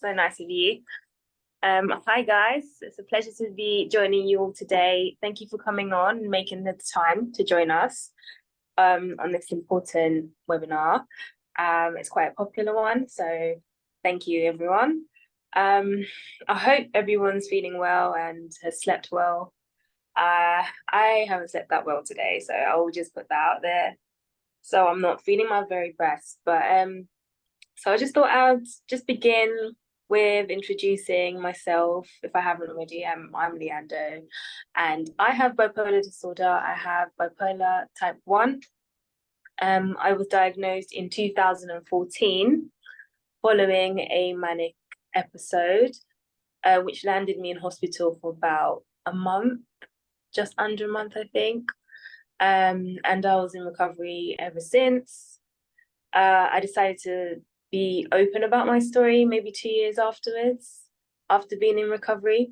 So nice of you. Hi guys, it's a pleasure to be joining you all today. Thank you for coming on and making the time to join us on this important webinar. It's quite a popular one, so thank you everyone. I hope everyone's feeling well and has slept well. I haven't slept that well today, so I'll just put that out there. So I'm not feeling my very best, but so I just thought I'd just begin with introducing myself, if I haven't already. I'm Luyando, and I have bipolar disorder. I have bipolar type 1. I was diagnosed in 2014 following a manic episode, which landed me in hospital for about a month, just under a month, I think. And I was in recovery ever since. I decided to be open about my story maybe 2 years afterwards, after being in recovery,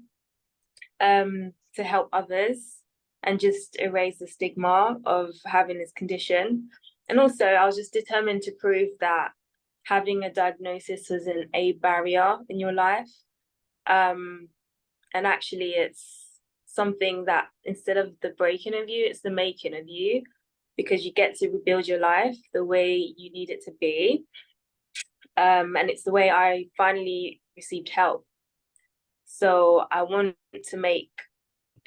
to help others and just erase the stigma of having this condition. And also, I was just determined to prove that having a diagnosis wasn't a barrier in your life. And actually, it's something that instead of the breaking of you, it's the making of you, because you get to rebuild your life the way you need it to be. And it's the way I finally received help. So I want to make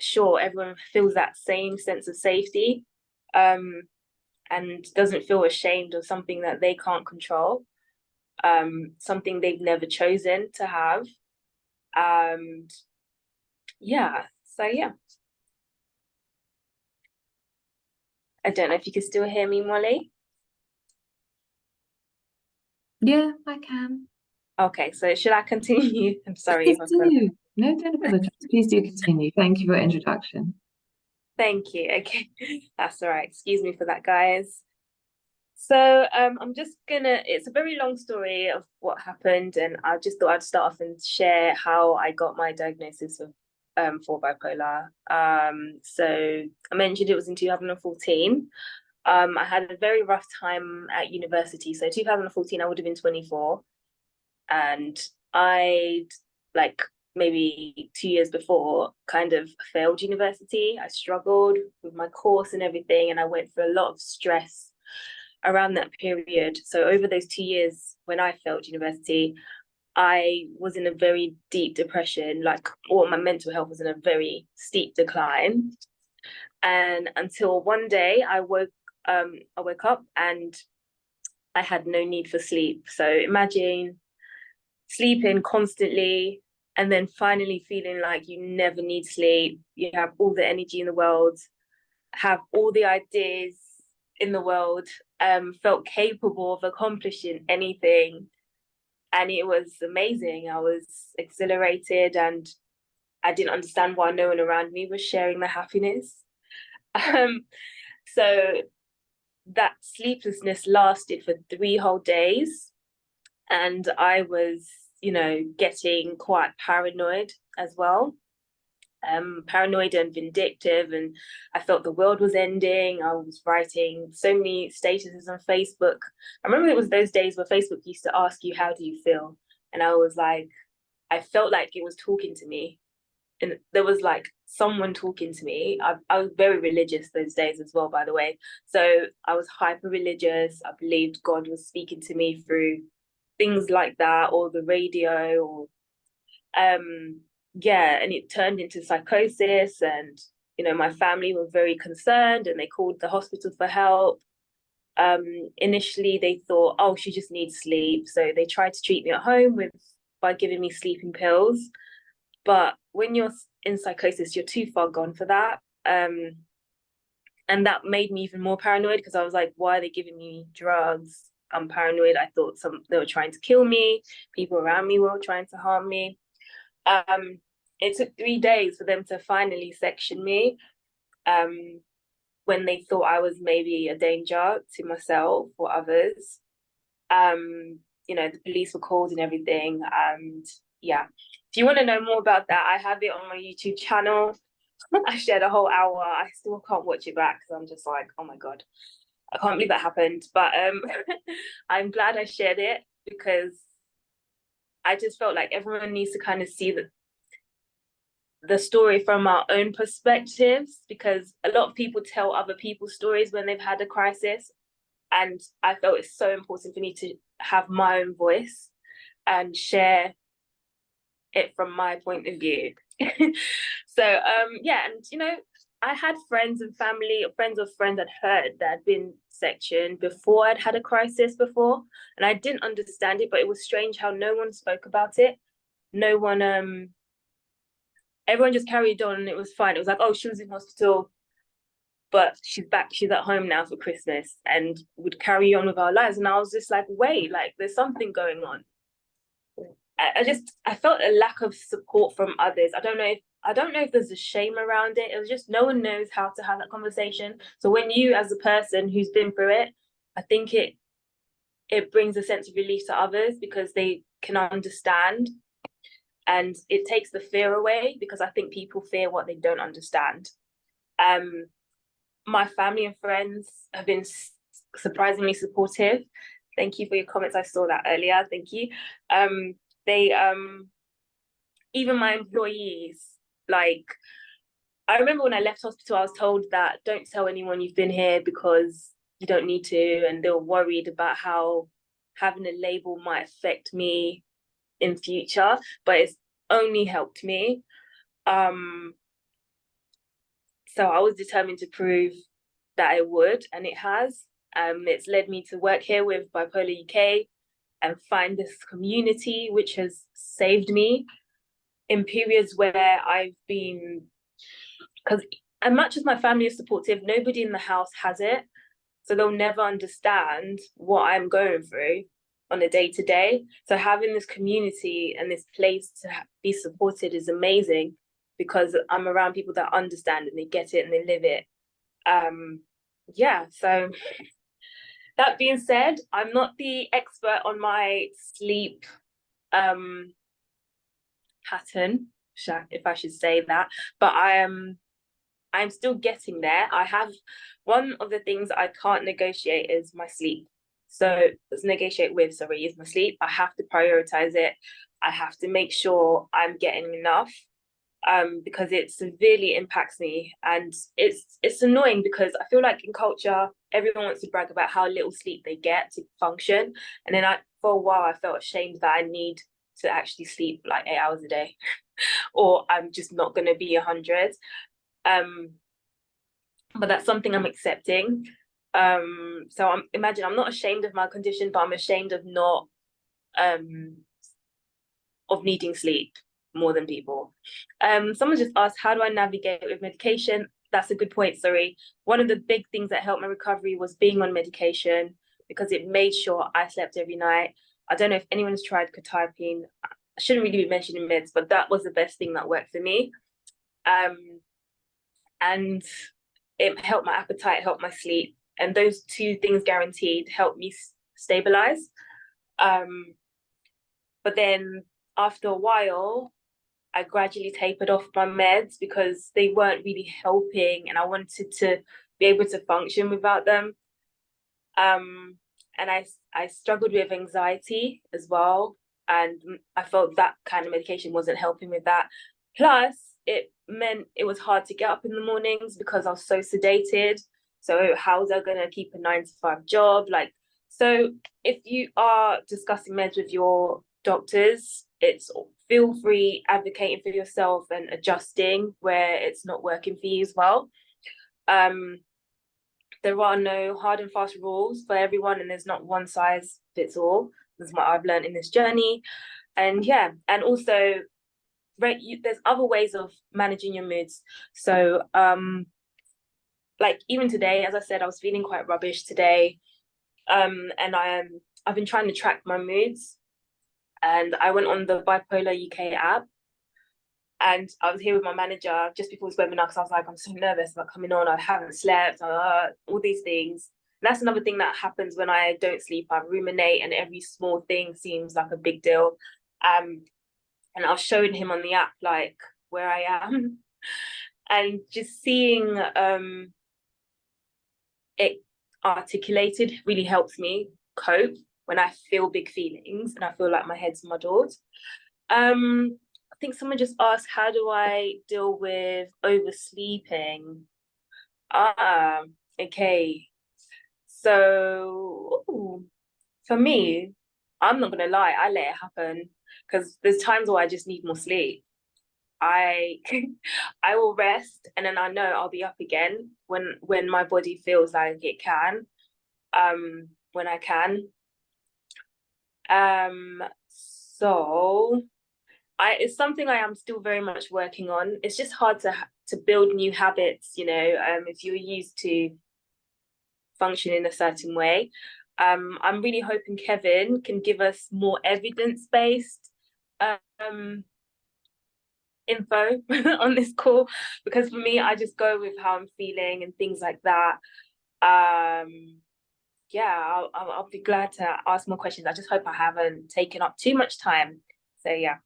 sure everyone feels that same sense of safety, and doesn't feel ashamed of something that they can't control, something they've never chosen to have. Yeah, so yeah. I don't know if you can still hear me, Molly. Yeah, I can. Okay, so should I continue? I'm sorry if Please I've do. No, don't apologize. Please do continue. Thank you for your introduction. Thank you. Okay, that's all right. Excuse me for that, guys. So I'm just gonna, it's a very long story of what happened, and I just thought I'd start off and share how I got my diagnosis of for bipolar. So I mentioned it was in 2014. I had a very rough time at university. So 2014, I would have been 24, and I'd, like, maybe 2 years before, kind of failed university. I struggled with my course and everything, and I went through a lot of stress around that period. So over those 2 years when I failed university, I was in a very deep depression, like all my mental health was in a very steep decline. And until one day I woke up and I had no need for sleep. So imagine sleeping constantly and then finally feeling like you never need sleep. You have all the energy in the world, have all the ideas in the world, felt capable of accomplishing anything. And it was amazing. I was exhilarated, and I didn't understand why no one around me was sharing the happiness. So that sleeplessness lasted for 3 whole days. And I was, getting quite paranoid as well. Paranoid and vindictive, and I felt the world was ending. I was writing so many statuses on Facebook. I remember it was those days where Facebook used to ask you, how do you feel? And I was like, I felt like it was talking to me. And there was like someone talking to me. I was very religious those days as well, by the way. So I was hyper religious. I believed God was speaking to me through things like that, or the radio, or yeah, and it turned into psychosis. And my family were very concerned, and they called the hospital for help. Initially they thought, oh, she just needs sleep, so they tried to treat me at home by giving me sleeping pills. But when you're in psychosis, you're too far gone for that. And that made me even more paranoid, because I was like, why are they giving me drugs? I'm paranoid. I thought they were trying to kill me. People around me were trying to harm me. It took 3 days for them to finally section me, when they thought I was maybe a danger to myself or others. The police were called and everything. And yeah, if you want to know more about that, I have it on my YouTube channel. I shared a whole hour. I still can't watch it back because I'm just like, oh my God, I can't believe that happened. But I'm glad I shared it, because I just felt like everyone needs to kind of see the story from our own perspectives, because a lot of people tell other people's stories when they've had a crisis. And I felt it's so important for me to have my own voice and share it from my point of view. So yeah, and you know, I had friends and family, friends of friends had heard that I'd been sectioned before I'd had a crisis before, and I didn't understand it, but it was strange how no one spoke about it. No one everyone just carried on and it was fine. It was like, oh, she was in hospital, but she's back, she's at home now for Christmas, and would carry on with our lives. And I was just like, wait, like there's something going on. I felt a lack of support from others. I don't know if there's a shame around it. It was just no one knows how to have that conversation. So when you, as a person who's been through it, I think it brings a sense of relief to others because they can understand, and it takes the fear away, because I think people fear what they don't understand. My family and friends have been surprisingly supportive. Thank you for your comments. I saw that earlier. Thank you. They even my employees, like, I remember when I left hospital, I was told that don't tell anyone you've been here because you don't need to, and they were worried about how having a label might affect me in future, but it's only helped me. So I was determined to prove that it would, and it has. It's led me to work here with Bipolar UK and find this community, which has saved me in periods where I've been, because as much as my family is supportive, nobody in the house has it. So they'll never understand what I'm going through on a day to day. So having this community and this place to be supported is amazing, because I'm around people that understand and they get it and they live it. Yeah, so that being said, I'm not the expert on my sleep pattern, if I should say that, but I'm still getting there. I have one of the things I can't negotiate is my sleep. So is my sleep. I have to prioritize it. I have to make sure I'm getting enough, because it severely impacts me. And it's annoying because I feel like in culture, everyone wants to brag about how little sleep they get to function. And then for a while, I felt ashamed that I need to actually sleep like 8 hours a day, or I'm just not going to be 100. But that's something I'm accepting. So I'm not ashamed of my condition, but I'm ashamed of not of needing sleep more than people. Someone just asked, how do I navigate with medication? That's a good point, sorry. One of the big things that helped my recovery was being on medication, because it made sure I slept every night. I don't know if anyone's tried quetiapine. I shouldn't really be mentioning meds, but that was the best thing that worked for me. And it helped my appetite, helped my sleep. And those two things guaranteed helped me stabilize. But then after a while, I gradually tapered off my meds because they weren't really helping, and I wanted to be able to function without them. And I struggled with anxiety as well, and I felt that kind of medication wasn't helping with that. Plus, it meant it was hard to get up in the mornings because I was so sedated. So how was I going to keep a 9 to 5 job? Like, so if you are discussing meds with your doctors, it's feel free advocating for yourself and adjusting where it's not working for you as well. There are no hard and fast rules for everyone, and there's not one size fits all. That's what I've learned in this journey. And yeah, and also there's other ways of managing your moods. So like even today, as I said, I was feeling quite rubbish today, and I've been trying to track my moods, and I went on the Bipolar UK app, and I was here with my manager just before this webinar because I was like, I'm so nervous about coming on. I haven't slept, all these things. And that's another thing that happens when I don't sleep. I ruminate, and every small thing seems like a big deal. And I was showing him on the app like where I am, and just seeing it articulated really helps me cope. when I feel big feelings and I feel like my head's muddled. I think someone just asked, how do I deal with oversleeping? Ah, okay. So for me, I'm not gonna lie, I let it happen because there's times where I just need more sleep. I I will rest and then I know I'll be up again when my body feels like it can, when I can. So it's something I am still very much working on. It's just hard to build new habits, if you're used to function in a certain way. I'm really hoping Kevin can give us more evidence-based info on this call, because for me, I just go with how I'm feeling and things like that. Yeah, I'll be glad to ask more questions. I just hope I haven't taken up too much time. So yeah.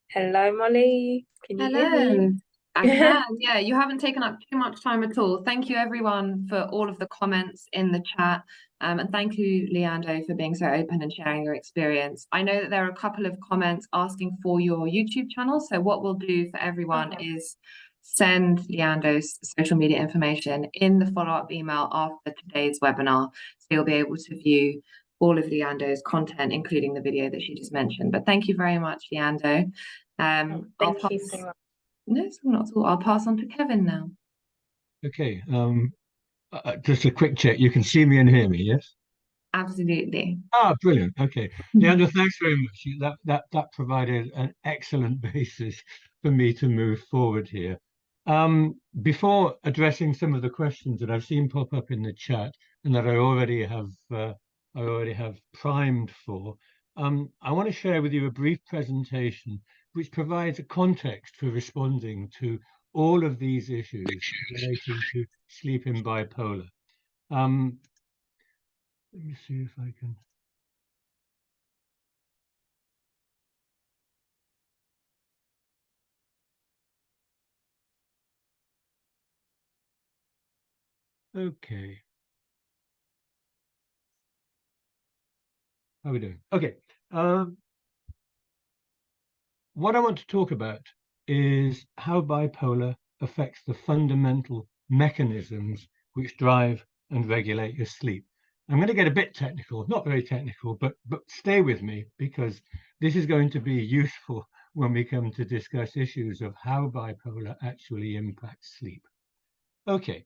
Hello, Molly. Can you hear Hello. me? I can, yeah, you haven't taken up too much time at all. Thank you everyone for all of the comments in the chat. And thank you, Luyando, for being so open and sharing your experience. I know that there are a couple of comments asking for your YouTube channel. So what we'll do for everyone is send Luyando's social media information in the follow-up email after today's webinar. So you'll be able to view all of Luyando's content, including the video that she just mentioned. But thank you very much, Luyando. Thank you so much. No, not at all. I'll pass on to Kevin now. Okay. Just a quick check. You can see me and hear me, yes? Absolutely. Ah, brilliant. Okay. Leandro, thanks very much. That provided an excellent basis for me to move forward here. Before addressing some of the questions that I've seen pop up in the chat and that I already have primed for, I want to share with you a brief presentation which provides a context for responding to all of these issues relating to sleep in bipolar. Let me see if I can. Okay. How are we doing? Okay. What I want to talk about is how bipolar affects the fundamental mechanisms which drive and regulate your sleep. I'm going to get a bit technical, not very technical, but stay with me because this is going to be useful when we come to discuss issues of how bipolar actually impacts sleep. Okay.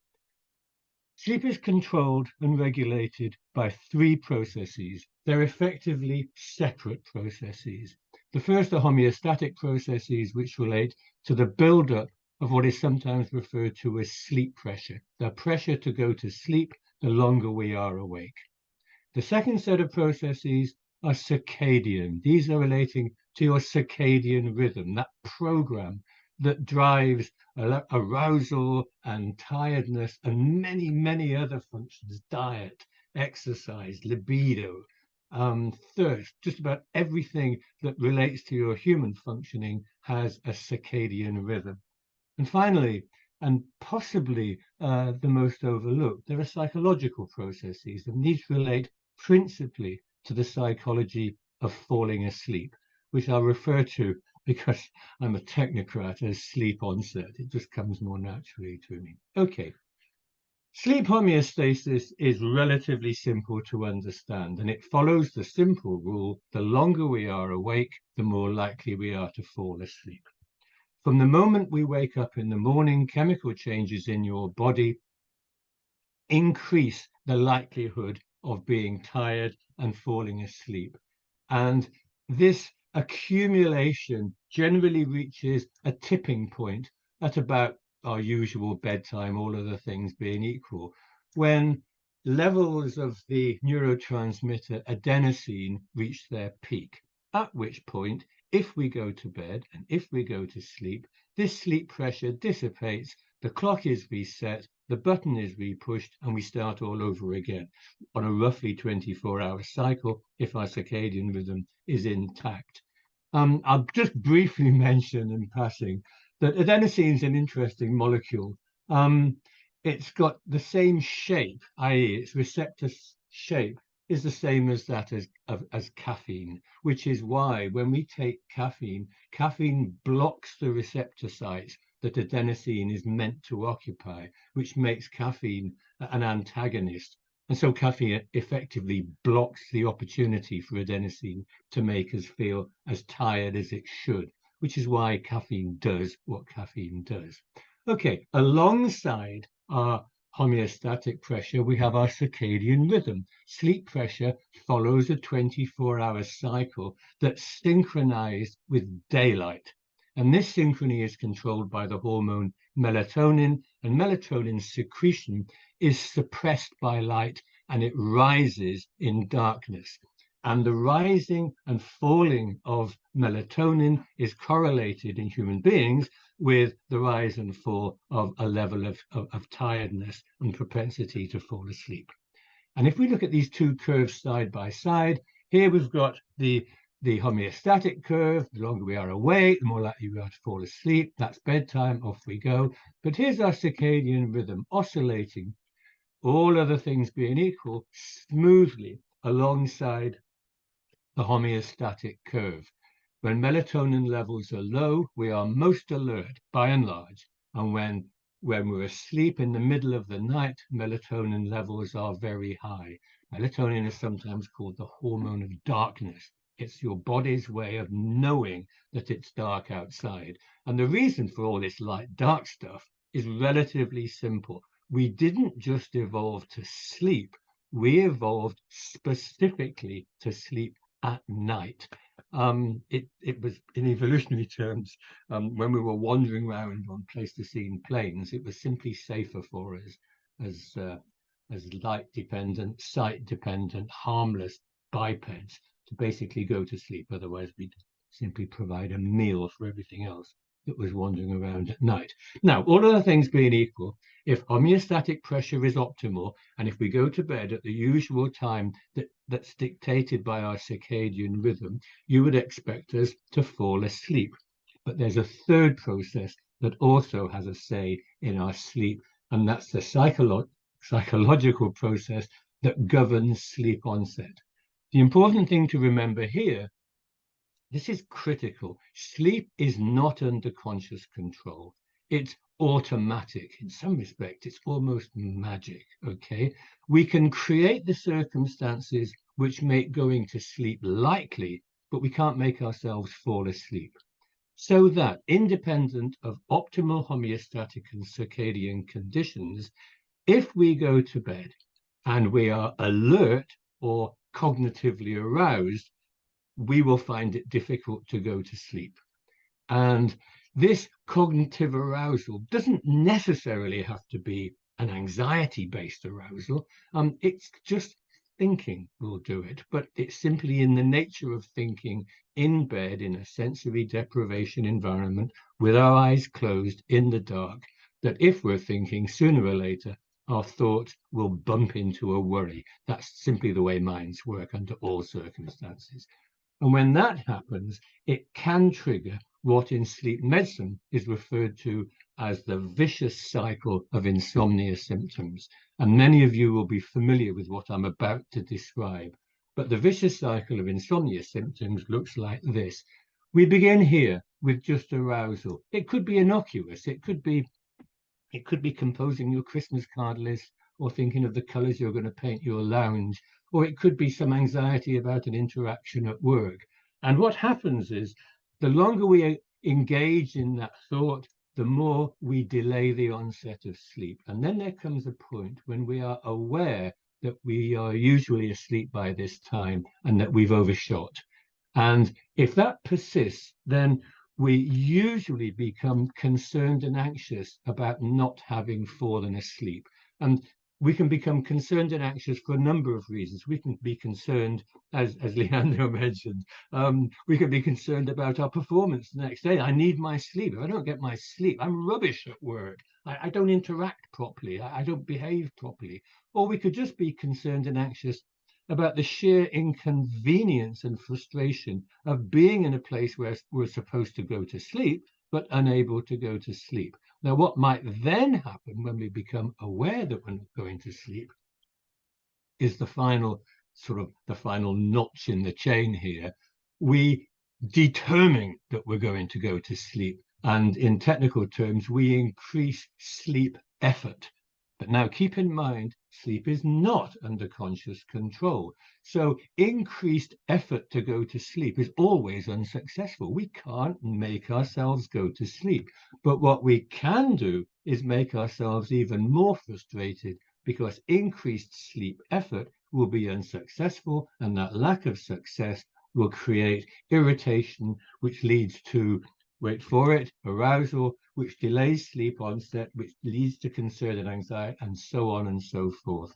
Sleep is controlled and regulated by three processes. They're effectively separate processes. The first are homeostatic processes, which relate to the buildup of what is sometimes referred to as sleep pressure, the pressure to go to sleep the longer we are awake. The second set of processes are circadian. These are relating to your circadian rhythm, that program that drives arousal and tiredness and many, many other functions, diet, exercise, libido, thirst, just about everything that relates to your human functioning has a circadian rhythm. And finally, and possibly the most overlooked, there are psychological processes, and these relate principally to the psychology of falling asleep, which I'll refer to because I'm a technocrat as sleep onset. It just comes more naturally to me. Okay. Sleep homeostasis is relatively simple to understand, and it follows the simple rule: the longer we are awake, the more likely we are to fall asleep. From the moment we wake up in the morning, chemical changes in your body increase the likelihood of being tired and falling asleep. And this accumulation generally reaches a tipping point at about our usual bedtime, all other things being equal, when levels of the neurotransmitter adenosine reach their peak, at which point, if we go to bed and if we go to sleep, this sleep pressure dissipates, the clock is reset, the button is repushed, and we start all over again on a roughly 24-hour cycle if our circadian rhythm is intact. I'll just briefly mention in passing that adenosine is an interesting molecule. It's got the same shape, i.e. its receptor shape is the same as that as caffeine, which is why when we take caffeine, caffeine blocks the receptor sites that adenosine is meant to occupy, which makes caffeine an antagonist. And so caffeine effectively blocks the opportunity for adenosine to make us feel as tired as it should, which is why caffeine does what caffeine does. Okay, alongside our homeostatic pressure, we have our circadian rhythm. Sleep pressure follows a 24-hour cycle that's synchronized with daylight. And this synchrony is controlled by the hormone melatonin, and melatonin secretion is suppressed by light and it rises in darkness. And the rising and falling of melatonin is correlated in human beings with the rise and fall of a level of tiredness and propensity to fall asleep. And if we look at these two curves side by side, here we've got the homeostatic curve. The longer we are awake, the more likely we are to fall asleep. That's bedtime, off we go. But here's our circadian rhythm oscillating, all other things being equal, smoothly alongside the homeostatic curve. When melatonin levels are low, we are most alert by and large. And when we're asleep in the middle of the night, melatonin levels are very high. Melatonin is sometimes called the hormone of darkness. It's your body's way of knowing that it's dark outside. And the reason for all this light-dark stuff is relatively simple. We didn't just evolve to sleep. We evolved specifically to sleep at night. It was, in evolutionary terms, when we were wandering around on Pleistocene plains, it was simply safer for us as light-dependent, sight-dependent, harmless bipeds to basically go to sleep. Otherwise, we'd simply provide a meal for everything else that was wandering around at night. Now, all other things being equal, if homeostatic pressure is optimal, and if we go to bed at the usual time that's dictated by our circadian rhythm, you would expect us to fall asleep. But there's a third process that also has a say in our sleep, and that's the psychological process that governs sleep onset. The important thing to remember here, this is critical. Sleep is not under conscious control. It's automatic. In some respect, it's almost magic, okay? We can create the circumstances which make going to sleep likely, but we can't make ourselves fall asleep. So that, independent of optimal homeostatic and circadian conditions, if we go to bed and we are alert or cognitively aroused, we will find it difficult to go to sleep. And this cognitive arousal doesn't necessarily have to be an anxiety-based arousal. It's just thinking will do it, but it's simply in the nature of thinking in bed in a sensory deprivation environment with our eyes closed in the dark, that if we're thinking, sooner or later, our thoughts will bump into a worry. That's simply the way minds work under all circumstances. And when that happens, it can trigger what in sleep medicine is referred to as the vicious cycle of insomnia symptoms. And many of you will be familiar with what I'm about to describe. But the vicious cycle of insomnia symptoms looks like this. We begin here with just arousal. It could be innocuous. It could be composing your Christmas card list or thinking of the colors you're going to paint your lounge, or it could be some anxiety about an interaction at work. And what happens is the longer we engage in that thought, the more we delay the onset of sleep. And then there comes a point when we are aware that we are usually asleep by this time and that we've overshot. And if that persists, then we usually become concerned and anxious about not having fallen asleep. And we can become concerned and anxious for a number of reasons. We can be concerned, as Luyando mentioned, we can be concerned about our performance the next day. I need my sleep. If I don't get my sleep, I'm rubbish at work. I don't interact properly. I don't behave properly. Or we could just be concerned and anxious about the sheer inconvenience and frustration of being in a place where we're supposed to go to sleep, but unable to go to sleep. Now, what might then happen when we become aware that we're not going to sleep is the final notch in the chain here. We determine that we're going to go to sleep. And in technical terms, we increase sleep effort. But now keep in mind, sleep is not under conscious control. So increased effort to go to sleep is always unsuccessful. We can't make ourselves go to sleep. But what we can do is make ourselves even more frustrated, because increased sleep effort will be unsuccessful, and that lack of success will create irritation, which leads to, wait for it, arousal, which delays sleep onset, which leads to concern and anxiety, and so on and so forth.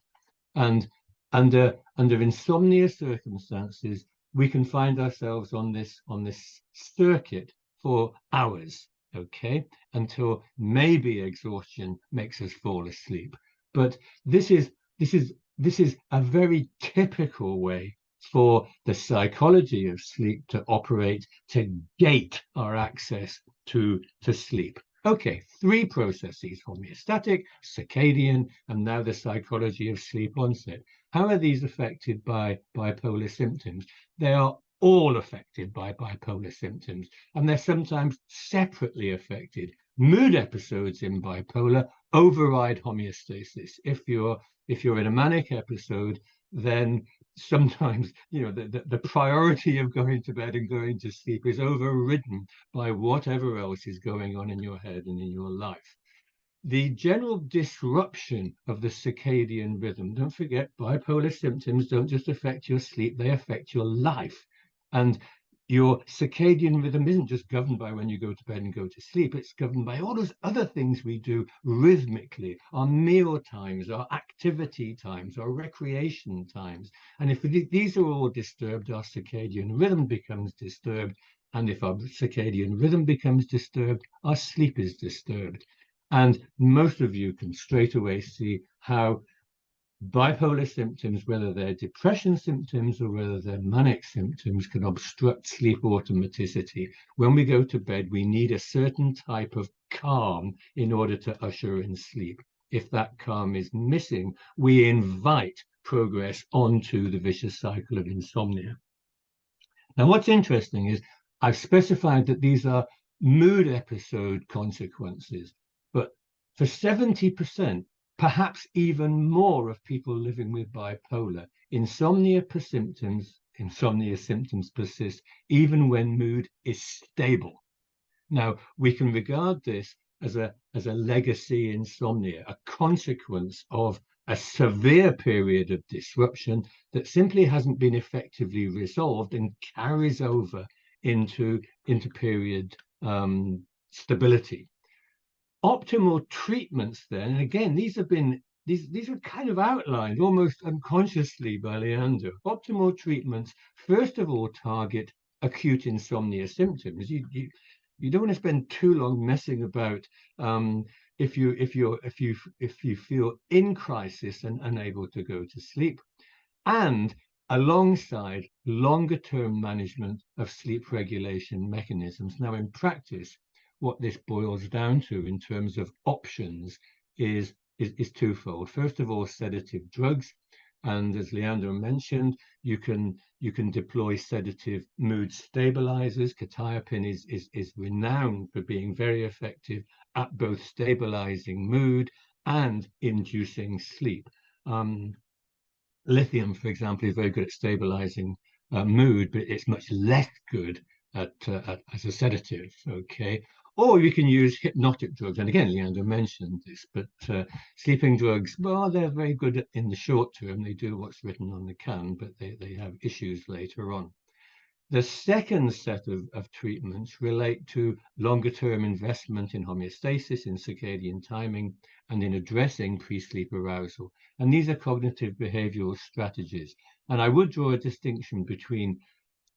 And under insomnia circumstances, we can find ourselves on this circuit for hours, okay, until maybe exhaustion makes us fall asleep. But this is a very typical way for the psychology of sleep to operate, to gate our access to sleep. Okay, 3 processes: homeostatic, circadian, and now the psychology of sleep onset. How are these affected by bipolar symptoms? They are all affected by bipolar symptoms, and they're sometimes separately affected. Mood episodes in bipolar override homeostasis. If you're in a manic episode, then sometimes the priority of going to bed and going to sleep is overridden by whatever else is going on in your head and in your life. The general disruption of the circadian rhythm, don't forget, bipolar symptoms don't just affect your sleep, they affect your life. And your circadian rhythm isn't just governed by when you go to bed and go to sleep, it's governed by all those other things we do rhythmically, our meal times, our activity times, our recreation times. And if these are all disturbed, our circadian rhythm becomes disturbed. And if our circadian rhythm becomes disturbed, our sleep is disturbed. And most of you can straight away see how bipolar symptoms, whether they're depression symptoms or whether they're manic symptoms, can obstruct sleep automaticity. When we go to bed, we need a certain type of calm in order to usher in sleep. If that calm is missing, we invite progress onto the vicious cycle of insomnia. Now, what's interesting is I've specified that these are mood episode consequences, but for 70%, perhaps even more, of people living with bipolar, insomnia symptoms persist even when mood is stable. Now, we can regard this as a legacy insomnia, a consequence of a severe period of disruption that simply hasn't been effectively resolved and carries over into period stability. Optimal treatments then, and again, these are kind of outlined almost unconsciously by Luyando. Optimal treatments, first of all, target acute insomnia symptoms. You don't want to spend too long messing about if you feel in crisis and unable to go to sleep, and alongside longer-term management of sleep regulation mechanisms. Now, in practice, what this boils down to in terms of options is twofold. First of all, sedative drugs. And as Luyando mentioned, you can deploy sedative mood stabilizers. Quetiapine is renowned for being very effective at both stabilizing mood and inducing sleep. Lithium, for example, is very good at stabilizing mood, but it's much less good as a sedative, okay? Or you can use hypnotic drugs. And again, Luyando mentioned this, but sleeping drugs, well, they're very good in the short term. They do what's written on the can, but they have issues later on. The second set of treatments relate to longer-term investment in homeostasis, in circadian timing, and in addressing pre-sleep arousal. And these are cognitive behavioral strategies. And I would draw a distinction between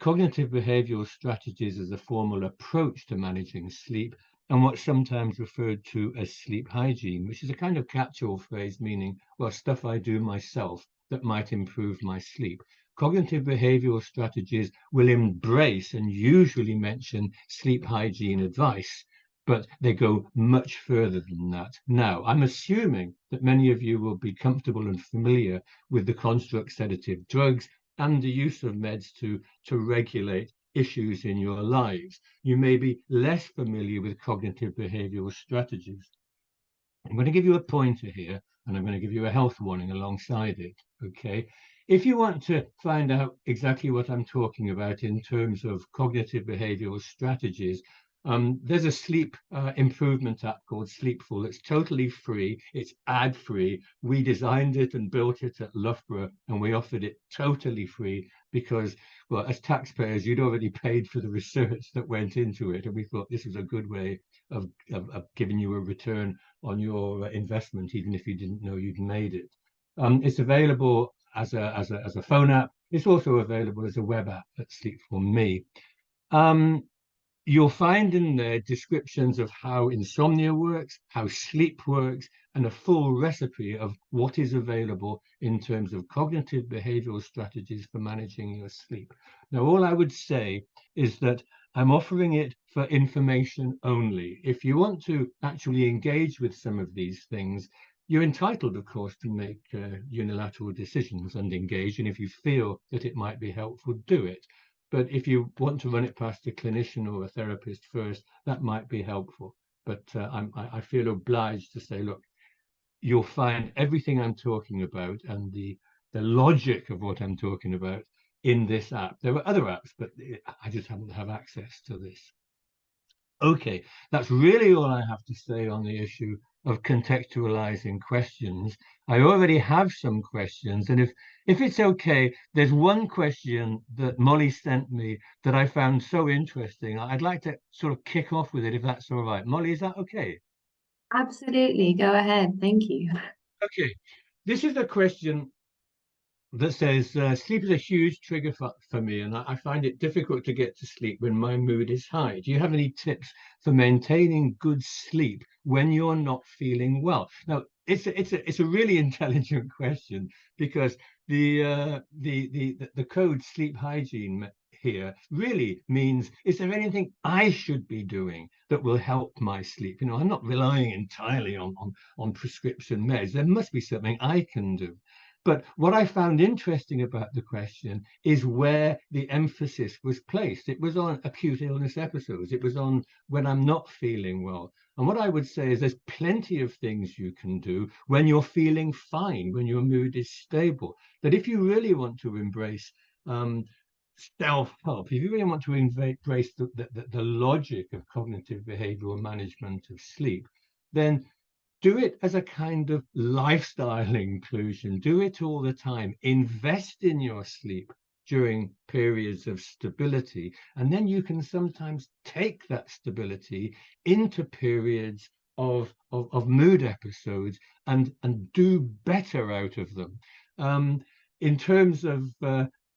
cognitive behavioral strategies as a formal approach to managing sleep and what's sometimes referred to as sleep hygiene, which is a kind of catch-all phrase meaning, well, stuff I do myself that might improve my sleep. Cognitive behavioral strategies will embrace and usually mention sleep hygiene advice, but they go much further than that. Now, I'm assuming that many of you will be comfortable and familiar with the construct sedative drugs and the use of meds to regulate issues in your lives. You may be less familiar with cognitive behavioral strategies. I'm going to give you a pointer here, and I'm going to give you a health warning alongside it, okay? If you want to find out exactly what I'm talking about in terms of cognitive behavioral strategies, there's a sleep improvement app called Sleepful. It's totally free. It's ad-free. We designed it and built it at Loughborough, and we offered it totally free because, well, as taxpayers, you'd already paid for the research that went into it, and we thought this was a good way of giving you a return on your investment, even if you didn't know you'd made it. It's available as a phone app. It's also available as a web app at Sleep for Me. You'll find in there descriptions of how insomnia works, how sleep works, and a full recipe of what is available in terms of cognitive behavioral strategies for managing your sleep. Now, all I would say is that I'm offering it for information only. If you want to actually engage with some of these things, you're entitled, of course, to make unilateral decisions and engage. And if you feel that it might be helpful, do it. But if you want to run it past a clinician or a therapist first, that might be helpful. But I feel obliged to say, look, you'll find everything I'm talking about and the logic of what I'm talking about in this app. There are other apps, but I just happen to have access to this. Okay, that's really all I have to say on the issue of contextualizing questions. I already have some questions, and if it's okay, there's one question that Molly sent me that I found so interesting. I'd like to sort of kick off with it, if that's all right. Molly, is that okay? Absolutely, go ahead. Thank you. Okay, this is a question that says, sleep is a huge trigger for me, and I find it difficult to get to sleep when my mood is high. Do you have any tips for maintaining good sleep when you're not feeling well? Now, it's a really intelligent question, because the code sleep hygiene here really means, is there anything I should be doing that will help my sleep? You know, I'm not relying entirely on prescription meds. There must be something I can do. But what I found interesting about the question is where the emphasis was placed. It was on acute illness episodes. It was on when I'm not feeling well. And what I would say is there's plenty of things you can do when you're feeling fine, when your mood is stable. That if you really want to embrace self-help, if you really want to embrace the logic of cognitive behavioral management of sleep, then do it as a kind of lifestyle inclusion. Do it all the time. Invest in your sleep during periods of stability. And then you can sometimes take that stability into periods of mood episodes and do better out of them. In terms of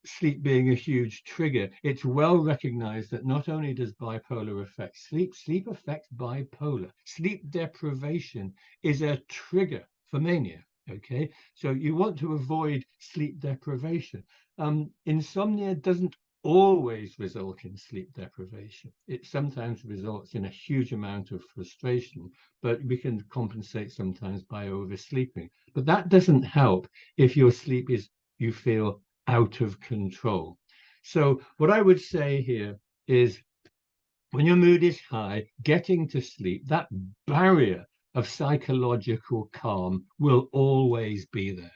sleep being a huge trigger, it's well recognized that not only does bipolar affect sleep, sleep affects bipolar. Sleep deprivation is a trigger for mania, okay? So you want to avoid sleep deprivation. Insomnia doesn't always result in sleep deprivation. It sometimes results in a huge amount of frustration, but we can compensate sometimes by oversleeping. But that doesn't help if your sleep is, you feel, out of control. So what I would say here is, when your mood is high, getting to sleep, that barrier of psychological calm will always be there.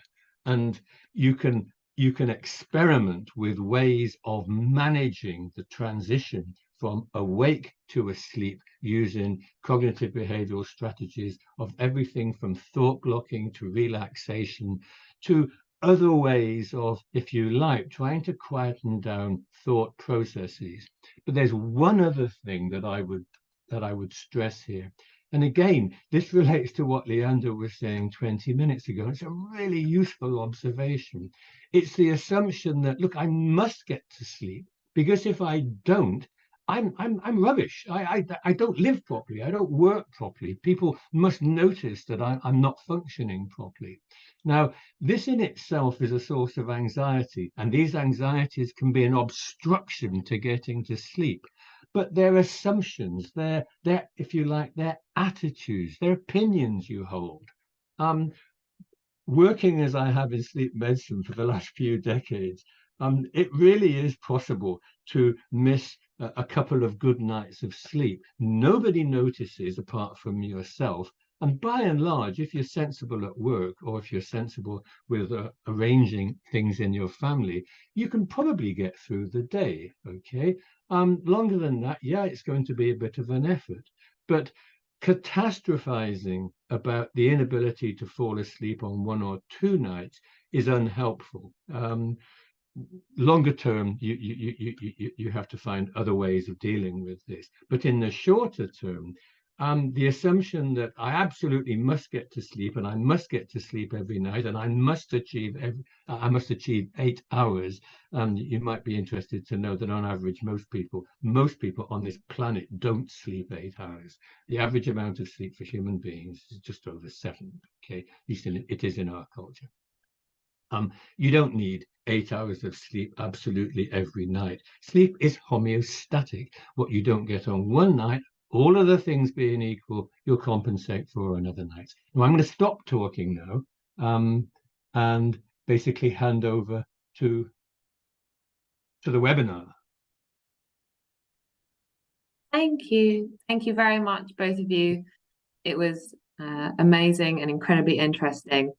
And you can experiment with ways of managing the transition from awake to asleep using cognitive behavioral strategies of everything from thought blocking to relaxation to other ways of, if you like, trying to quieten down thought processes. But there's one other thing that I would stress here. And again, this relates to what Luyando was saying 20 minutes ago. It's a really useful observation. It's the assumption that, look, I must get to sleep, because if I don't, I'm rubbish. I don't live properly. I don't work properly. People must notice that I'm not functioning properly. Now, this in itself is a source of anxiety, and these anxieties can be an obstruction to getting to sleep. but they're assumptions, they're if you like, they're attitudes, they're opinions you hold. Working as I have in sleep medicine for the last few decades, it really is possible to miss a couple of good nights of sleep. Nobody notices apart from yourself. And by and large, if you're sensible at work, or if you're sensible with arranging things in your family, you can probably get through the day, okay? Longer than that, yeah, it's going to be a bit of an effort. But catastrophizing about the inability to fall asleep on 1 or 2 nights is unhelpful. Longer term, you have to find other ways of dealing with this. But in the shorter term, the assumption that I absolutely must get to sleep, and I must get to sleep every night, and I must achieve 8 hours. You might be interested to know that on average, most people on this planet don't sleep 8 hours. The average amount of sleep for human beings is just over 7. Okay, at least it is in our culture. You don't need 8 hours of sleep absolutely every night. Sleep is homeostatic. What you don't get on one night, all other things being equal, you'll compensate for on other nights. Now, I'm going to stop talking now and basically hand over to the webinar. Thank you. Thank you very much, both of you. It was amazing and incredibly interesting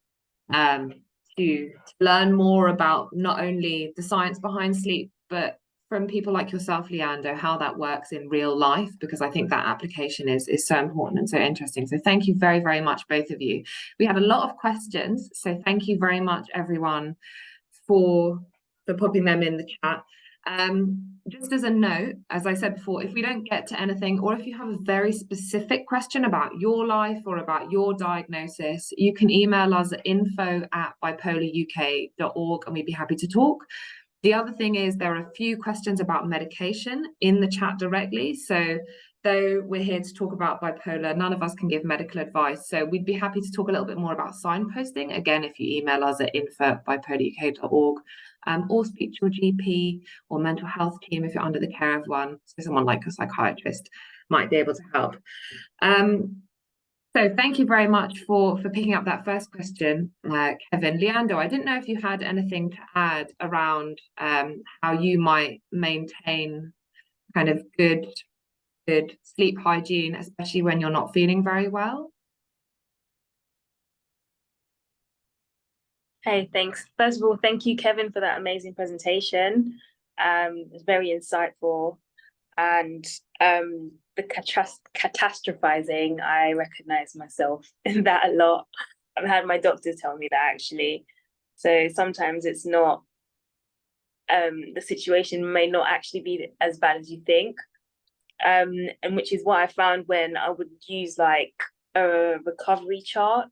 to learn more about not only the science behind sleep, but from people like yourself, Luyando, how that works in real life, because I think that application is so important and so interesting. So thank you very, very much, both of you. We had a lot of questions, so thank you very much, everyone, for popping them in the chat. Just as a note, as I said before, if we don't get to anything, or if you have a very specific question about your life or about your diagnosis, you can email us at info@bipolaruk.org and we'd be happy to talk. The other thing is there are a few questions about medication in the chat directly. So though we're here to talk about bipolar, none of us can give medical advice. So we'd be happy to talk a little bit more about signposting. Again, if you email us at info@bipolaruk.org, or speak to your GP or mental health team if you're under the care of one. So someone like a psychiatrist might be able to help. So thank you very much for picking up that first question, Kevin. Luyando, I didn't know if you had anything to add around how you might maintain kind of good sleep hygiene, especially when you're not feeling very well. Hey, thanks. First of all, thank you, Kevin, for that amazing presentation. It was very insightful. And the catastrophizing, I recognize myself in that a lot. I've had my doctors tell me that, actually. So sometimes it's not, the situation may not actually be as bad as you think. And which is what I found when I would use like a recovery chart.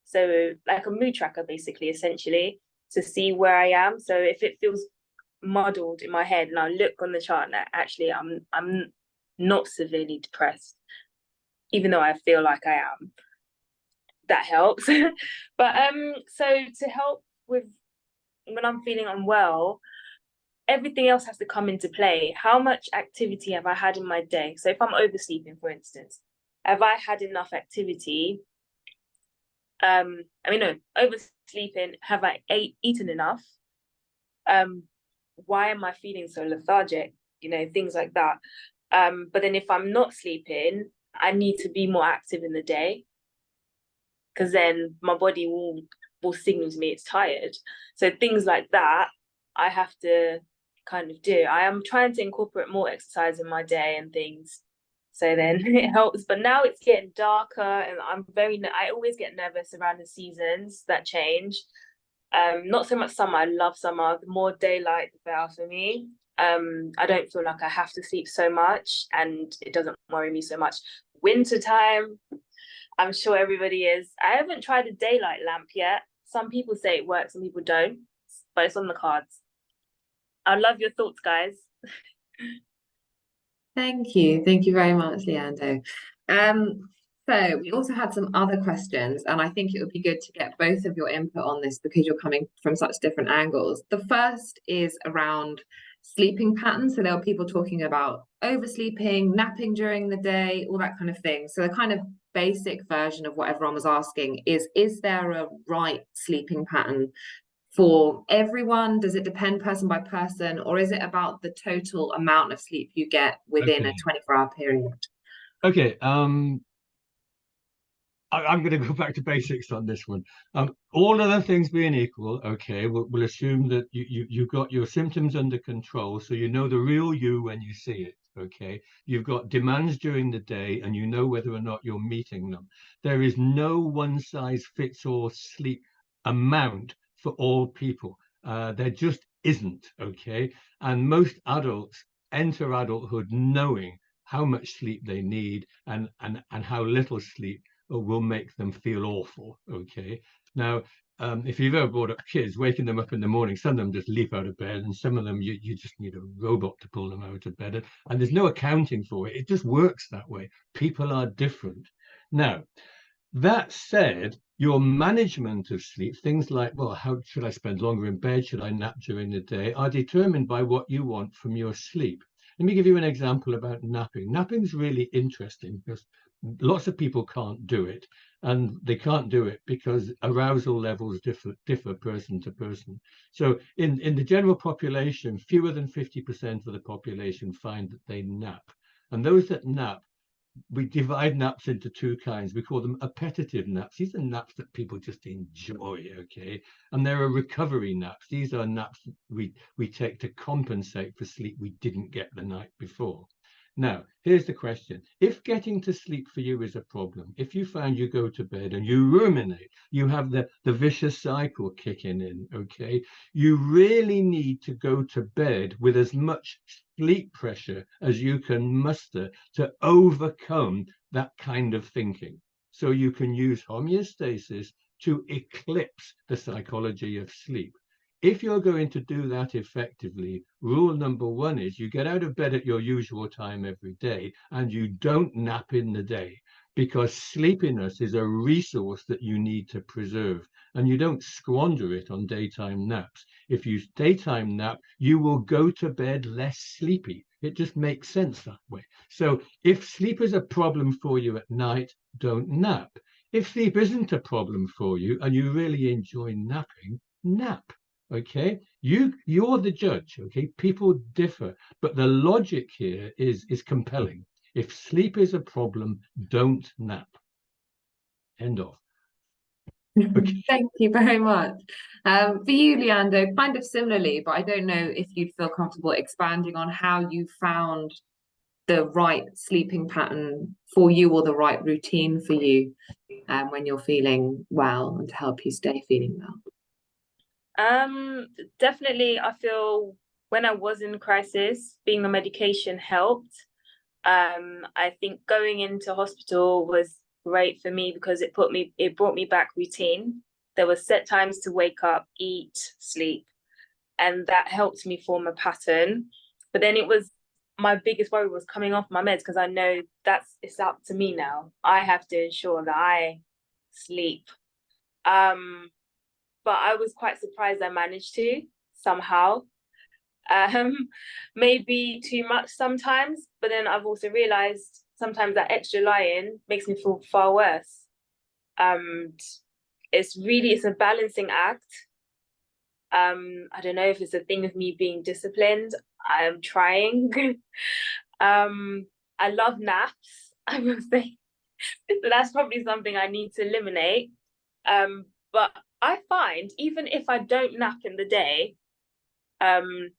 So like a mood tracker, basically, essentially, to see where I am. So if it feels muddled in my head and I look on the chart and actually I'm not severely depressed, even though I feel like I am, that helps. But so to help with when I'm feeling unwell, everything else has to come into play. How much activity have I had in my day? So if I'm oversleeping, for instance, have I had enough activity? Oversleeping, have I eaten enough? Why am I feeling so lethargic? Things like that. But then if I'm not sleeping, I need to be more active in the day, because then my body will signal to me it's tired. So things like that, I have to kind of do. I am trying to incorporate more exercise in my day and things, so then it helps. But now it's getting darker and I always get nervous around the seasons that change. Not so much summer. I love summer. The more daylight, the better for me. I don't feel like I have to sleep so much, and it doesn't worry me so much. Wintertime, I'm sure everybody is. I haven't tried a daylight lamp yet. Some people say it works, some people don't, but it's on the cards. I love your thoughts, guys. Thank you. Thank you very much, Luyando. So we also had some other questions, and I think it would be good to get both of your input on this because you're coming from such different angles. The first is around sleeping patterns. So there were people talking about oversleeping, napping during the day, all that kind of thing. So the kind of basic version of what everyone was asking is there a right sleeping pattern for everyone? Does it depend person by person, or is it about the total amount of sleep you get within a 24-hour period? Okay, I'm going to go back to basics on this one. All other things being equal, okay, we'll assume that you've got your symptoms under control, so you know the real you when you see it, okay? You've got demands during the day, and you know whether or not you're meeting them. There is no one-size-fits-all sleep amount for all people. There just isn't, okay? And most adults enter adulthood knowing how much sleep they need and how little sleep will make them feel awful, okay? Now, if you've ever brought up kids, waking them up in the morning, some of them just leap out of bed, and some of them you just need a robot to pull them out of bed, and there's no accounting for it. It just works that way. People are different. Now, that said, your management of sleep, things like, well, how should I spend longer in bed? Should I nap during the day? Are determined by what you want from your sleep. Let me give you an example about napping. Napping is really interesting because lots of people can't do it, and they can't do it because arousal levels differ person to person. So in the general population, fewer than 50% of the population find that they nap. And those that nap, we divide naps into two kinds. We call them appetitive naps. These are naps that people just enjoy, okay? And there are recovery naps. These are naps we take to compensate for sleep we didn't get the night before. Now, here's the question. If getting to sleep for you is a problem, if you find you go to bed and you ruminate, you have the vicious cycle kicking in, okay? You really need to go to bed with as much sleep pressure as you can muster to overcome that kind of thinking. So you can use homeostasis to eclipse the psychology of sleep. If you're going to do that effectively, rule number one is you get out of bed at your usual time every day and you don't nap in the day, because sleepiness is a resource that you need to preserve, and you don't squander it on daytime naps. If you daytime nap, you will go to bed less sleepy. It just makes sense that way. So if sleep is a problem for you at night, don't nap. If sleep isn't a problem for you and you really enjoy napping, nap. Okay, you're the judge. Okay, people differ, but the logic here is compelling. If sleep is a problem, don't nap. End of. Okay. Thank you very much. For you, Luyando, kind of similarly, but I don't know if you'd feel comfortable expanding on how you found the right sleeping pattern for you, or the right routine for you when you're feeling well, and to help you stay feeling well. Definitely, I feel when I was in crisis, being on medication helped. I think going into hospital was great for me because it brought me back routine. There were set times to wake up, eat, sleep, and that helped me form a pattern. But then my biggest worry was coming off my meds, because I know it's up to me now. I have to ensure that I sleep. But I was quite surprised I managed to somehow. Maybe too much sometimes, but then I've also realized sometimes that extra lying makes me feel far worse. It's a balancing act. I don't know if it's a thing of me being disciplined. I am trying. I love naps, I will say. So that's probably something I need to eliminate. But I find even if I don't nap in the day, and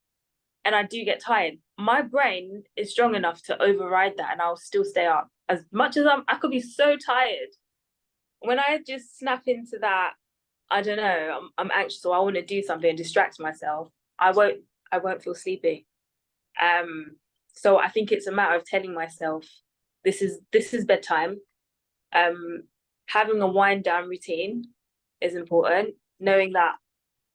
I do get tired, my brain is strong enough to override that, and I'll still stay up. As much as I could be so tired, when I just snap into that, I don't know, I'm anxious or I want to do something and distract myself, I won't feel sleepy. So I think it's a matter of telling myself this is bedtime. Having a wind down routine is important, knowing that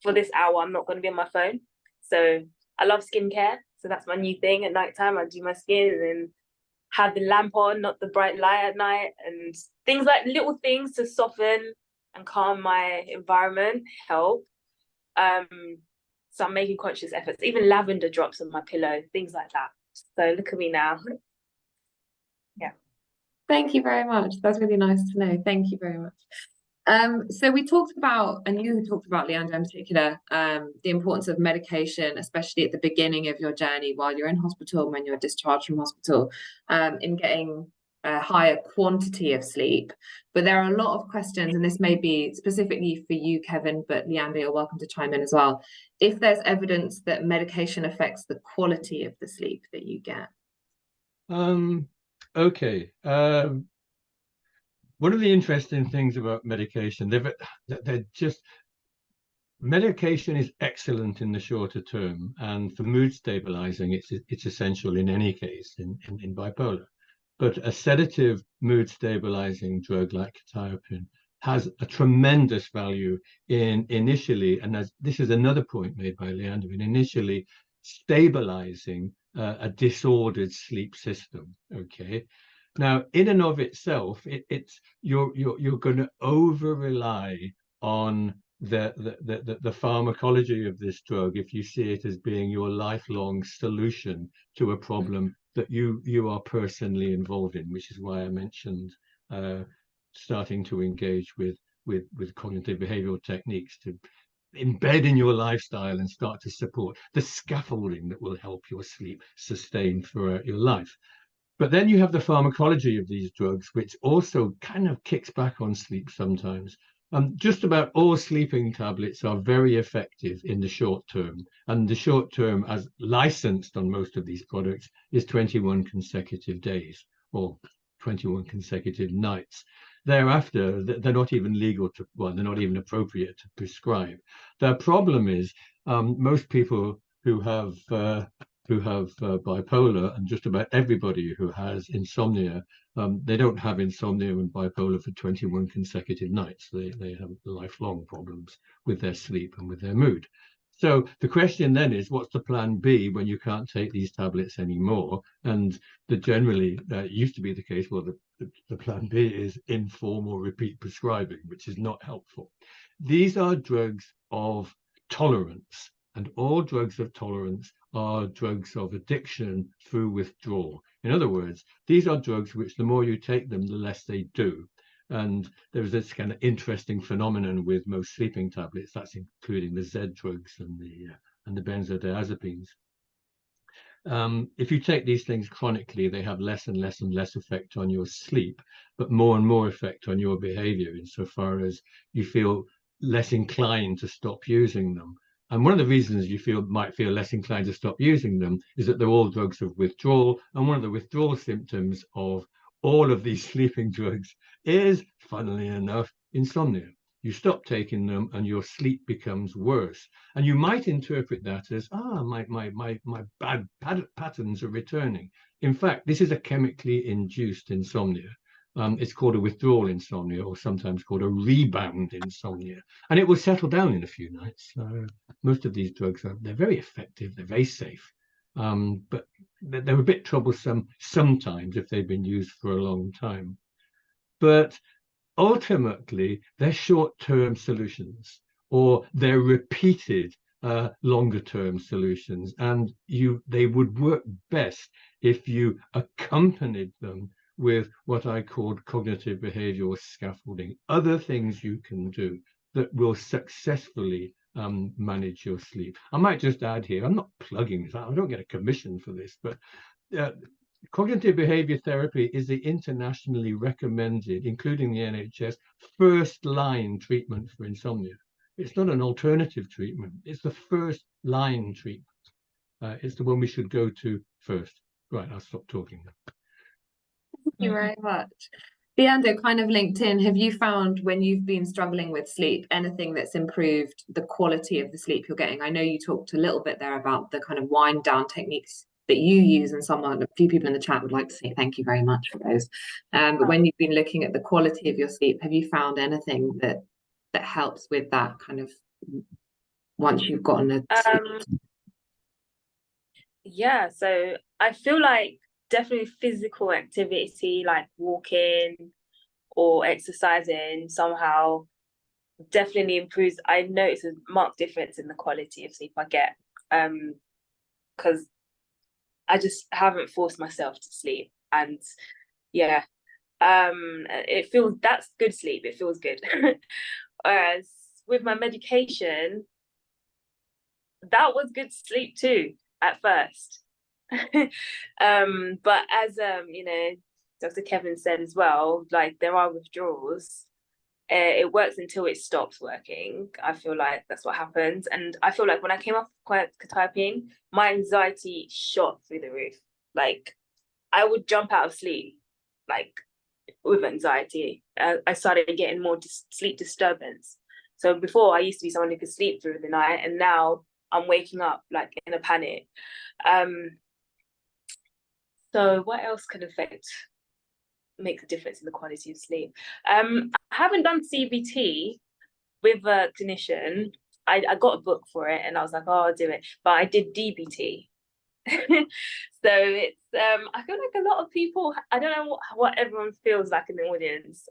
for this hour I'm not going to be on my phone. So I love skincare, so that's my new thing. At nighttime I do my skin and then have the lamp on, not the bright light at night, and things like little things to soften and calm my environment help. So I'm making conscious efforts, even lavender drops on my pillow, things like that. So look at me now. Yeah. Thank you very much. That's really nice to know. Thank you very much. So we talked about, and you talked about, Luyando, in particular, the importance of medication, especially at the beginning of your journey while you're in hospital, when you're discharged from hospital, in getting a higher quantity of sleep. But there are a lot of questions, and this may be specifically for you, Kevin, but Luyando, you're welcome to chime in as well. If there's evidence that medication affects the quality of the sleep that you get. Okay. One of the interesting things about medication, they're just, medication is excellent in the shorter term, and for mood stabilizing, it's essential in any case in bipolar. But a sedative mood stabilizing drug like quetiapine has a tremendous value in initially, and this is another point made by Luyando, in initially stabilizing a disordered sleep system. Okay. Now, in and of itself, you're going to over rely on the pharmacology of this drug if you see it as being your lifelong solution to a problem that you are personally involved in, which is why I mentioned starting to engage with cognitive behavioral techniques to embed in your lifestyle and start to support the scaffolding that will help your sleep sustain throughout your life. But then you have the pharmacology of these drugs, which also kind of kicks back on sleep sometimes. Just about all sleeping tablets are very effective in the short term. And the short term, as licensed on most of these products, is 21 consecutive days or 21 consecutive nights. Thereafter, they're not even legal to, well, they're not even appropriate to prescribe. The problem is most people who have bipolar, and just about everybody who has insomnia, they don't have insomnia and bipolar for 21 consecutive nights. They have lifelong problems with their sleep and with their mood. So the question then is, what's the plan B when you can't take these tablets anymore? And generally used to be the case, well, the plan B is informal repeat prescribing, which is not helpful. These are drugs of tolerance, and all drugs of tolerance are drugs of addiction through withdrawal. In other words, these are drugs which the more you take them, the less they do. And there's this kind of interesting phenomenon with most sleeping tablets, that's including the Z drugs and the benzodiazepines. If you take these things chronically, they have less and less and less effect on your sleep, but more and more effect on your behavior, insofar as you feel less inclined to stop using them. And one of the reasons you might feel less inclined to stop using them is that they're all drugs of withdrawal. And one of the withdrawal symptoms of all of these sleeping drugs is, funnily enough, insomnia. You stop taking them and your sleep becomes worse. And you might interpret that as, my bad patterns are returning. In fact, this is a chemically induced insomnia. It's called a withdrawal insomnia, or sometimes called a rebound insomnia. And it will settle down in a few nights. Most of these drugs, they're very effective, they're very safe. But they're a bit troublesome sometimes if they've been used for a long time. But ultimately, they're short-term solutions, or they're repeated longer-term solutions. And they would work best if you accompanied them with what I called cognitive behavioral scaffolding, other things you can do that will successfully manage your sleep. I might just add here, I'm not plugging this, I don't get a commission for this, but cognitive behavior therapy is the internationally recommended, including the NHS, first-line treatment for insomnia. It's not an alternative treatment, it's the first-line treatment. It's the one we should go to first. Right, I'll stop talking now. Thank you very much. Luyando, kind of linked in, have you found when you've been struggling with sleep, anything that's improved the quality of the sleep you're getting? I know you talked a little bit there about the kind of wind down techniques that you use, and a few people in the chat would like to say thank you very much for those. But when you've been looking at the quality of your sleep, have you found anything that helps with that kind of, once you've gotten a yeah, so I feel like definitely physical activity like walking or exercising somehow definitely improves. I notice a marked difference in the quality of sleep I get, because I just haven't forced myself to sleep, and yeah, it feels, that's good sleep. It feels good. Whereas with my medication, that was good sleep too at first. But as you know, Dr. Kevin said as well, like there are withdrawals. It works until it stops working. I feel like that's what happens. And I feel like when I came off quetiapine, my anxiety shot through the roof. Like I would jump out of sleep, like with anxiety. I started getting more sleep disturbance. So before I used to be someone who could sleep through the night, and now I'm waking up like in a panic. So what else can make a difference in the quality of sleep? I haven't done CBT with a clinician. I got a book for it and I was like, oh, I'll do it. But I did DBT. So it's I feel like a lot of people, I don't know what everyone feels like in the audience.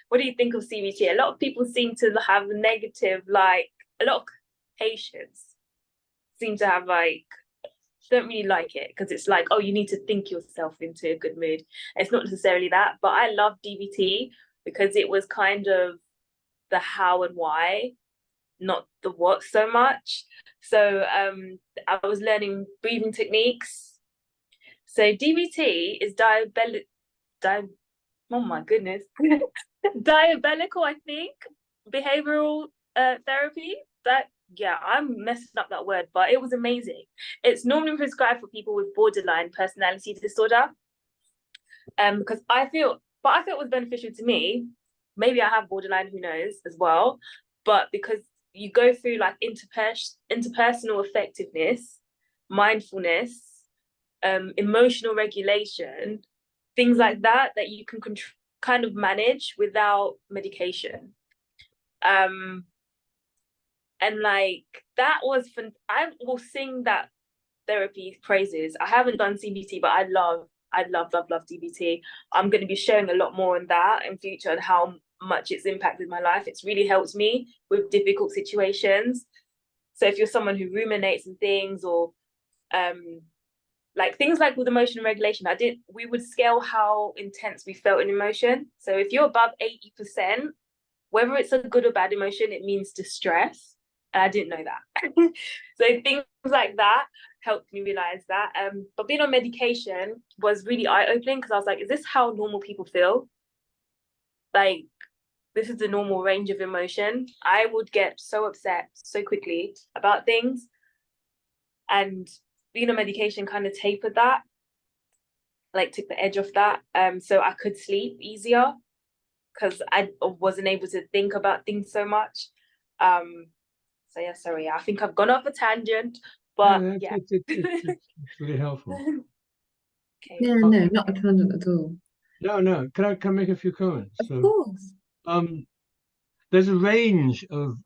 What do you think of CBT? A lot of people seem to have negative, like a lot of patients seem to have like, don't really like it because it's like, oh, you need to think yourself into a good mood. It's not necessarily that, but I love DBT because it was kind of the how and why, not the what so much. So I was learning breathing techniques. So DBT is oh my goodness, diabolical, I think, behavioral therapy. That, yeah, I'm messing up that word, but it was amazing. It's normally prescribed for people with borderline personality disorder. Because I feel it was beneficial to me. Maybe I have borderline, who knows, as well. But because you go through like interpersonal effectiveness, mindfulness, emotional regulation, things like that you can kind of manage without medication. And like that was fun. I will sing that therapy praises. I haven't done CBT, but I love DBT. I'm going to be sharing a lot more on that in future and how much it's impacted my life. It's really helped me with difficult situations. So if you're someone who ruminates and things, or like things like with emotional regulation, we would scale how intense we felt in emotion. So if you're above 80%, whether it's a good or bad emotion, it means distress. And I didn't know that. So things like that helped me realize that. But being on medication was really eye-opening because I was like, is this how normal people feel? Like, this is the normal range of emotion. I would get so upset so quickly about things. And being on medication kind of tapered that, like took the edge off that. So I could sleep easier because I wasn't able to think about things so much. So yeah, sorry, I think I've gone off a tangent, but No, yeah. it's really helpful. Okay. Yeah, no, not a tangent at all. No. Can I make a few comments? Of So, course. there's a range of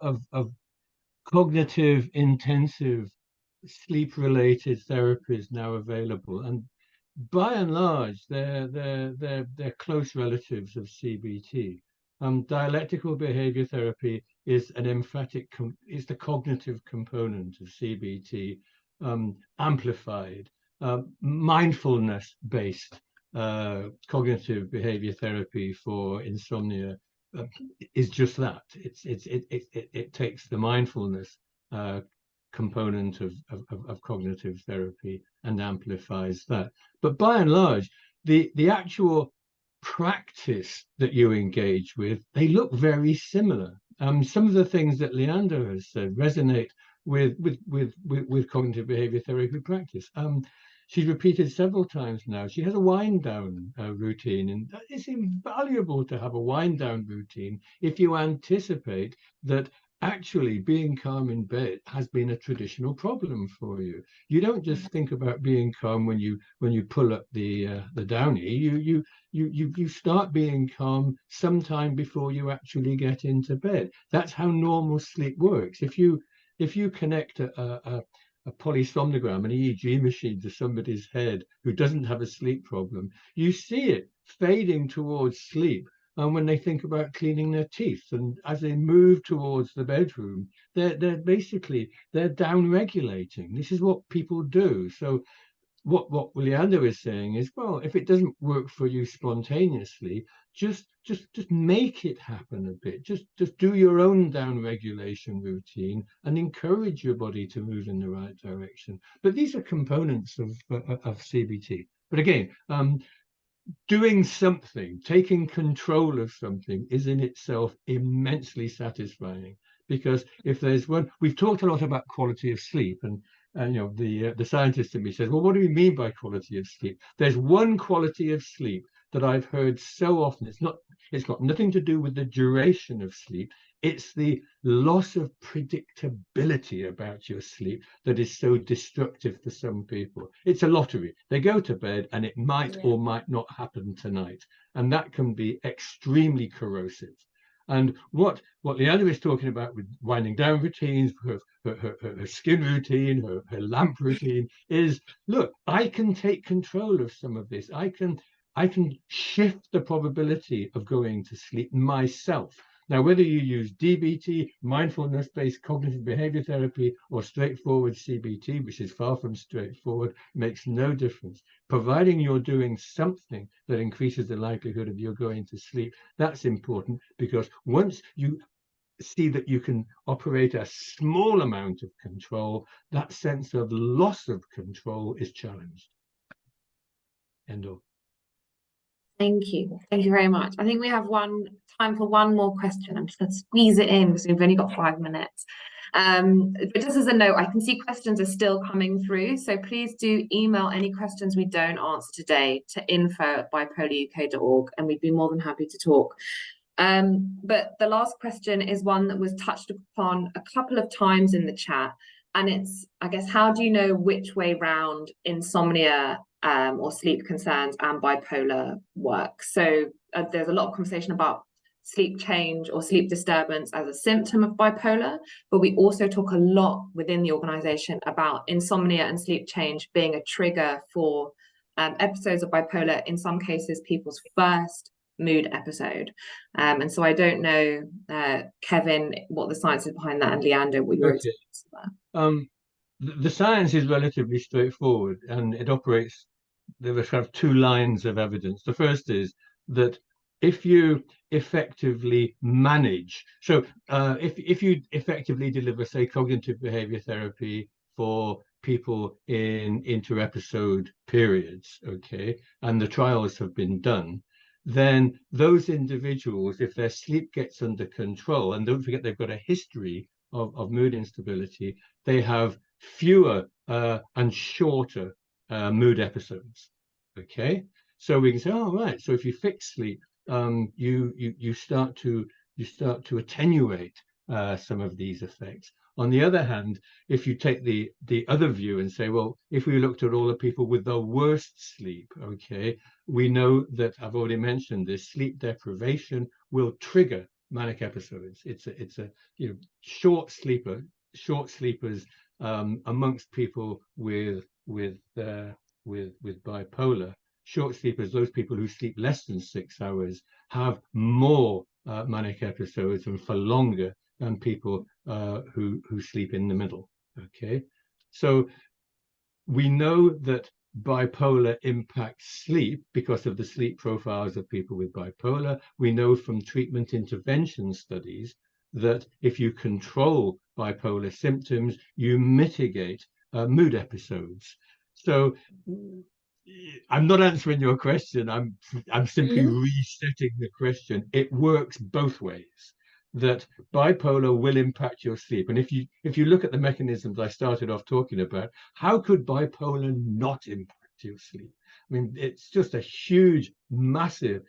cognitive intensive sleep-related therapies now available, and by and large, they're close relatives of CBT. Dialectical behavior therapy is an emphatic is the cognitive component of CBT, amplified. Mindfulness-based cognitive behavior therapy for insomnia is just that. It takes the mindfulness component of cognitive therapy and amplifies that. But by and large, the actual practice that you engage with, they look very similar. Some of the things that Luyando has said resonate with cognitive behavior therapy practice. She's repeated several times now. She has a wind down routine, and it's invaluable to have a wind down routine if you anticipate that actually being calm in bed has been a traditional problem for you. You don't just think about being calm when you pull up the downy. You start being calm sometime before you actually get into bed. That's how normal sleep works. If you connect a polysomnogram, an EEG machine, to somebody's head who doesn't have a sleep problem, you see it fading towards sleep when they think about cleaning their teeth. And as they move towards the bedroom, they're basically down regulating. This is what people do. So what Luyando is saying is, well, if it doesn't work for you spontaneously, just make it happen a bit. Just do your own down regulation routine and encourage your body to move in the right direction. But these are components of CBT. But again, doing something, taking control of something, is in itself immensely satisfying. Because if there's one, we've talked a lot about quality of sleep, and you know, the scientist in me says, well, what do we mean by quality of sleep? There's one quality of sleep that I've heard so often. It's got nothing to do with the duration of sleep. It's the loss of predictability about your sleep that is so destructive for some people. It's a lottery. They go to bed and it might or might not happen tonight. And that can be extremely corrosive. And what Luyando is talking about with winding down routines, her skin routine, her lamp routine, is, look, I can take control of some of this. I can shift the probability of going to sleep myself. Now, whether you use DBT, mindfulness-based cognitive behavior therapy, or straightforward CBT, which is far from straightforward, makes no difference. Providing you're doing something that increases the likelihood of you going to sleep, that's important, because once you see that you can operate a small amount of control, that sense of loss of control is challenged. End of. Thank you. Thank you very much. I think we have time for one more question. I'm just going to squeeze it in because we've only got 5 minutes. But just as a note, I can see questions are still coming through. So please do email any questions we don't answer today to info@bipolaruk.org, and we'd be more than happy to talk. But the last question is one that was touched upon a couple of times in the chat. And it's, I guess, how do you know which way round insomnia or sleep concerns and bipolar work? So there's a lot of conversation about sleep change or sleep disturbance as a symptom of bipolar, but we also talk a lot within the organization about insomnia and sleep change being a trigger for episodes of bipolar, in some cases people's first mood episode. And so I don't know, Kevin, what the science is behind that, and Luyando, what your experience is. The science is relatively straightforward, and it operates. There are kind of 2 lines of evidence. The first is that if you effectively manage, so if you effectively deliver, say, cognitive behavior therapy for people in inter-episode periods, okay, and the trials have been done, then those individuals, if their sleep gets under control, and don't forget they've got a history of mood instability, they have fewer and shorter mood episodes. Okay, so we can say, oh, right, so if you fix sleep, you start to attenuate some of these effects. On the other hand, if you take the other view and say, well, if we looked at all the people with the worst sleep, okay, we know that, I've already mentioned this, sleep deprivation will trigger manic episodes. It's a short sleepers amongst people with bipolar. Short sleepers, those people who sleep less than 6 hours, have more manic episodes and for longer than people who sleep in the middle. Okay, so we know that bipolar impacts sleep because of the sleep profiles of people with bipolar. We know from treatment intervention studies that if you control bipolar symptoms, you mitigate mood episodes. So I'm not answering your question. I'm simply resetting the question. It works both ways. That bipolar will impact your sleep, and if you look at the mechanisms I started off talking about, how could bipolar not impact your sleep? I mean, it's just a huge, massive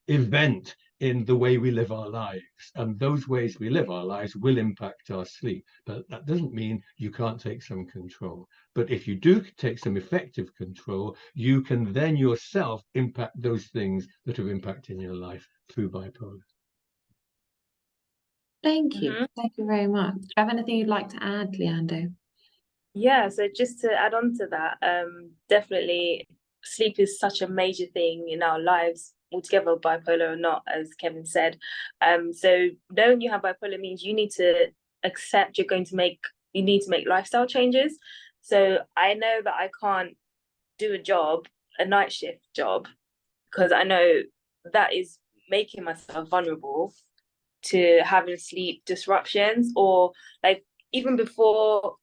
event in the way we live our lives, and those ways we live our lives will impact our sleep. But that doesn't mean you can't take some control. But if you do take some effective control, you can then yourself impact those things that are impacting your life through bipolar. Thank you. Thank you very much. Do you have anything you'd like to add, Luyando? Yeah, so just to add on to that, definitely sleep is such a major thing in our lives, altogether bipolar or not, as Kevin said. So knowing you have bipolar means you need to accept you need to make lifestyle changes. So I know that I can't do a night shift job, because I know that is making myself vulnerable to having sleep disruptions, or like even before,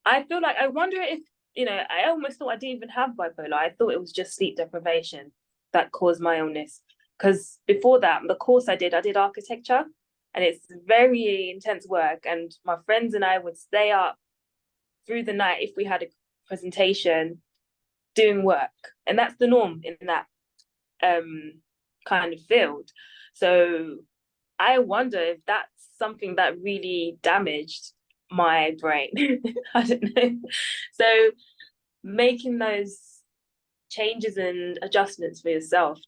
I feel like, I wonder if, I almost thought I didn't even have bipolar. I thought it was just sleep deprivation that caused my illness. Because before that, the course I did architecture, and it's very intense work. And my friends and I would stay up through the night if we had a presentation doing work. And that's the norm in that kind of field. So I wonder if that's something that really damaged my brain. I don't know. So making those changes and adjustments for yourself,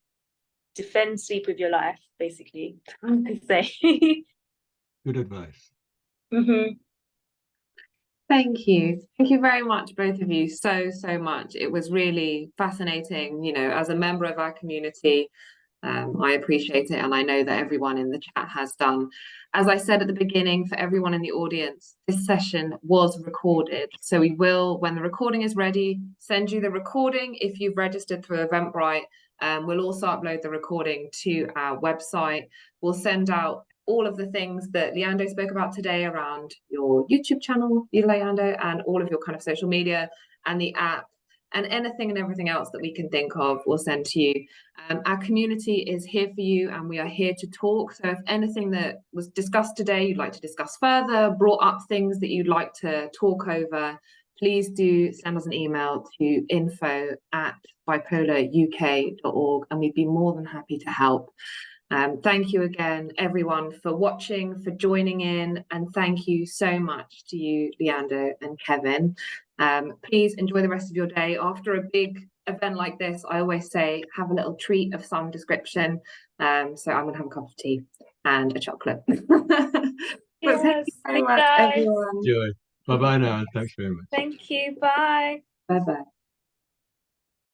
defend sleep with your life, basically, I could say. Good advice. Mm-hmm. Thank you. Thank you very much, both of you, so much. It was really fascinating. As a member of our community, I appreciate it, and I know that everyone in the chat has done. As I said at the beginning, for everyone in the audience, this session was recorded. So we will, when the recording is ready, send you the recording if you've registered through Eventbrite. We'll also upload the recording to our website. We'll send out all of the things that Luyando spoke about today around your YouTube channel, Luyando, and all of your kind of social media and the app, and anything and everything else that we can think of, we'll send to you. Our community is here for you, and we are here to talk. So if anything that was discussed today you'd like to discuss further, brought up things that you'd like to talk over, please do send us an email to info@bipolaruk.org, and we'd be more than happy to help. Thank you again, everyone, for watching, for joining in, and thank you so much to you, Luyando and Kevin. Please enjoy the rest of your day. After a big event like this, I always say, have a little treat of some description. So I'm going to have a cup of tea and a chocolate. But thank you very much, guys. everyone. Joy. Bye-bye now, and thanks very much. Thank you. Bye. Bye-bye.